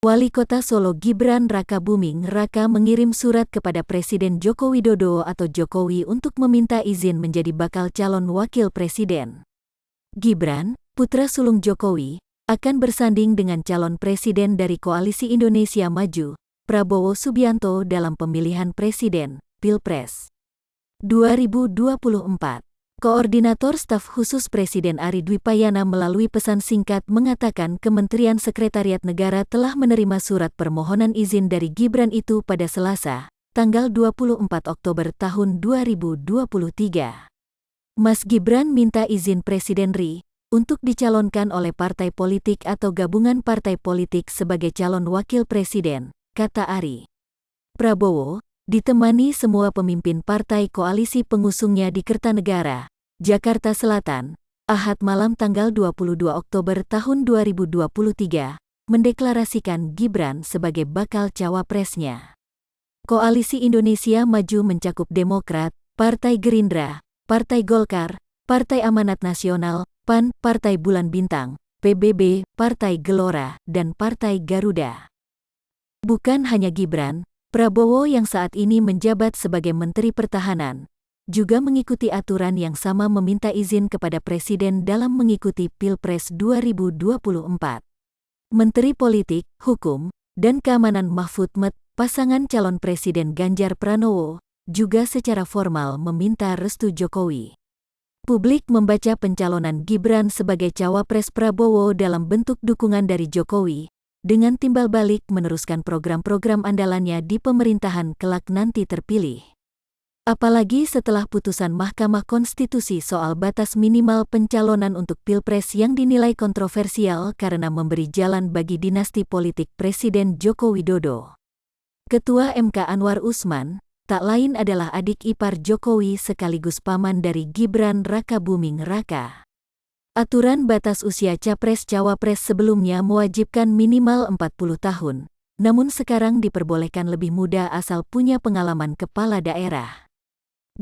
Wali Kota Solo Gibran Rakabuming Raka mengirim surat kepada Presiden Joko Widodo atau Jokowi untuk meminta izin menjadi bakal calon wakil presiden. Gibran, putra sulung Jokowi, akan bersanding dengan calon presiden dari Koalisi Indonesia Maju, Prabowo Subianto dalam pemilihan presiden, Pilpres 2024. Koordinator Staf Khusus Presiden Ari Dwipayana melalui pesan singkat mengatakan Kementerian Sekretariat Negara telah menerima surat permohonan izin dari Gibran itu pada Selasa, tanggal 24 Oktober tahun 2023. Mas Gibran minta izin Presiden RI untuk dicalonkan oleh partai politik atau gabungan partai politik sebagai calon wakil presiden, kata Ari. Prabowo ditemani semua pemimpin partai koalisi pengusungnya di Kertanegara, Jakarta Selatan, Ahad malam tanggal 22 Oktober tahun 2023, mendeklarasikan Gibran sebagai bakal cawapresnya. Koalisi Indonesia Maju mencakup Demokrat, Partai Gerindra, Partai Golkar, Partai Amanat Nasional, PAN, Partai Bulan Bintang, PBB, Partai Gelora, dan Partai Garuda. Bukan hanya Gibran, Prabowo yang saat ini menjabat sebagai Menteri Pertahanan, juga mengikuti aturan yang sama meminta izin kepada Presiden dalam mengikuti Pilpres 2024. Menteri Politik, Hukum, dan Keamanan Mahfud MD, pasangan calon Presiden Ganjar Pranowo, juga secara formal meminta restu Jokowi. Publik membaca pencalonan Gibran sebagai cawapres Prabowo dalam bentuk dukungan dari Jokowi, dengan timbal balik meneruskan program-program andalannya di pemerintahan kelak nanti terpilih. Apalagi setelah putusan Mahkamah Konstitusi soal batas minimal pencalonan untuk Pilpres yang dinilai kontroversial karena memberi jalan bagi dinasti politik Presiden Joko Widodo. Ketua MK Anwar Usman, tak lain adalah adik ipar Jokowi sekaligus paman dari Gibran Rakabuming Raka. Aturan batas usia capres-cawapres sebelumnya mewajibkan minimal 40 tahun, namun sekarang diperbolehkan lebih muda asal punya pengalaman kepala daerah.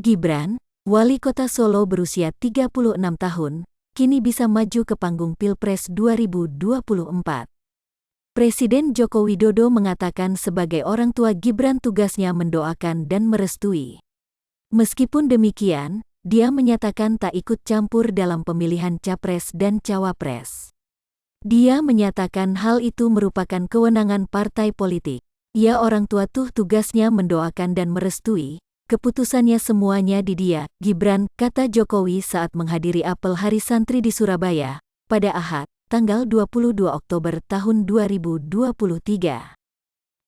Gibran, Wali Kota Solo berusia 36 tahun, kini bisa maju ke panggung Pilpres 2024. Presiden Joko Widodo mengatakan sebagai orang tua Gibran tugasnya mendoakan dan merestui. Meskipun demikian, dia menyatakan tak ikut campur dalam pemilihan capres dan cawapres. Dia menyatakan hal itu merupakan kewenangan partai politik. Ya orang tua tugasnya mendoakan dan merestui, keputusannya semuanya di dia, Gibran, kata Jokowi saat menghadiri apel Hari Santri di Surabaya, pada Ahad, tanggal 22 Oktober tahun 2023.